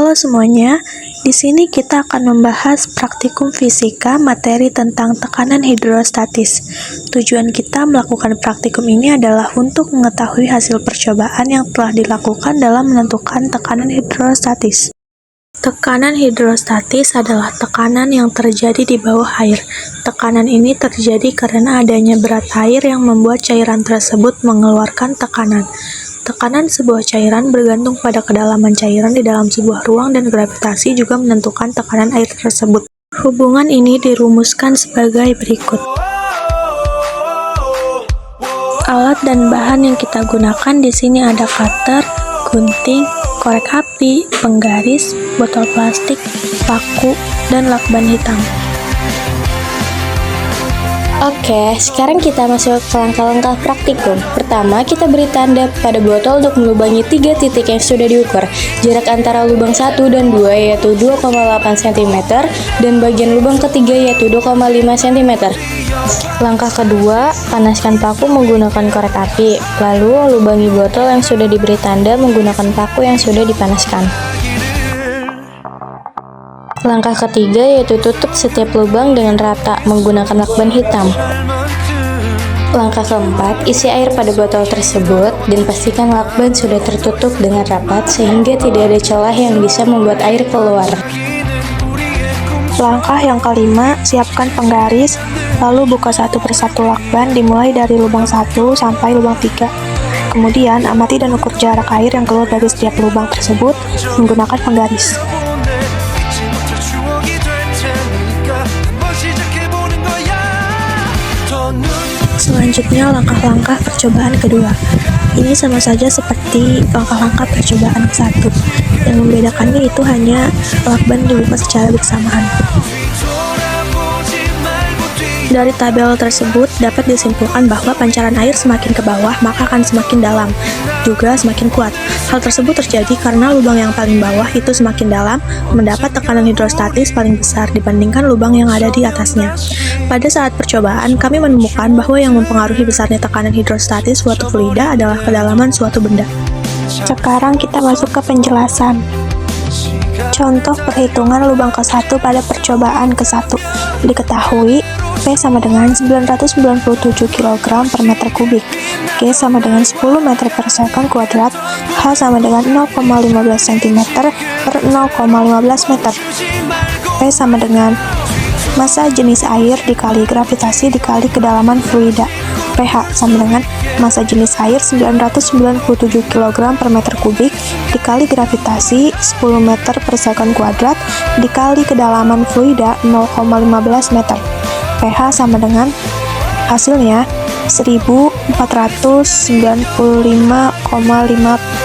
Halo semuanya, di sini kita akan membahas praktikum fisika materi tentang tekanan hidrostatis. Tujuan kita melakukan praktikum ini adalah untuk mengetahui hasil percobaan yang telah dilakukan dalam menentukan tekanan hidrostatis. Tekanan hidrostatis adalah tekanan yang terjadi di bawah air. Tekanan ini terjadi karena adanya berat air yang membuat cairan tersebut mengeluarkan tekanan. Tekanan sebuah cairan bergantung pada kedalaman cairan di dalam sebuah ruang dan gravitasi juga menentukan tekanan air tersebut. Hubungan ini dirumuskan sebagai berikut. Alat dan bahan yang kita gunakan di sini ada cutter, gunting, korek api, penggaris, botol plastik, paku, dan lakban hitam. Oke, sekarang kita masuk ke langkah-langkah praktikum. Pertama, kita beri tanda pada botol untuk melubangi 3 titik yang sudah diukur. Jarak antara lubang 1 dan 2 yaitu 2,8 cm dan bagian lubang ketiga yaitu 2,5 cm. Langkah kedua, panaskan paku menggunakan korek api. Lalu, lubangi botol yang sudah diberi tanda menggunakan paku yang sudah dipanaskan. Langkah ketiga yaitu tutup setiap lubang dengan rata menggunakan lakban hitam. Langkah keempat, isi air pada botol tersebut dan pastikan lakban sudah tertutup dengan rapat sehingga tidak ada celah yang bisa membuat air keluar. Langkah yang kelima, siapkan penggaris, lalu buka satu persatu lakban dimulai dari lubang 1 sampai lubang 3. Kemudian amati dan ukur jarak air yang keluar dari setiap lubang tersebut menggunakan penggaris. Selanjutnya, langkah-langkah percobaan kedua. Ini sama saja seperti langkah-langkah percobaan ke-1. Yang membedakannya itu hanya lakban dibuka secara bersamaan. Dari tabel tersebut dapat disimpulkan bahwa pancaran air semakin ke bawah maka akan semakin dalam, juga semakin kuat. Hal tersebut terjadi karena lubang yang paling bawah itu semakin dalam mendapat tekanan hidrostatis paling besar dibandingkan lubang yang ada di atasnya. Pada saat percobaan, kami menemukan bahwa yang mempengaruhi besarnya tekanan hidrostatis suatu fluida adalah kedalaman suatu benda. Sekarang kita masuk ke penjelasan. Contoh perhitungan lubang ke-1 pada percobaan ke-1. Diketahui P sama dengan 997 kg per meter kubik, G sama dengan 10 meter per second kuadrat, H sama dengan 0,15 cm per 0,15 meter. P sama dengan massa jenis air dikali gravitasi dikali kedalaman fluida. pH sama dengan massa jenis air 997 kg per meter kubik dikali gravitasi 10 meter per second kuadrat dikali kedalaman fluida 0,15 meter. pH sama dengan hasilnya 1495,5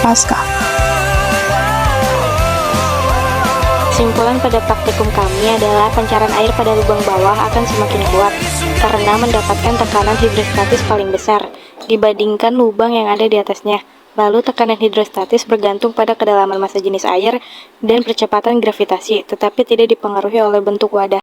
Pascal. Kesimpulan pada praktikum kami adalah pancaran air pada lubang bawah akan semakin kuat karena mendapatkan tekanan hidrostatis paling besar dibandingkan lubang yang ada di atasnya. Lalu tekanan hidrostatis bergantung pada kedalaman massa jenis air dan percepatan gravitasi, tetapi tidak dipengaruhi oleh bentuk wadah.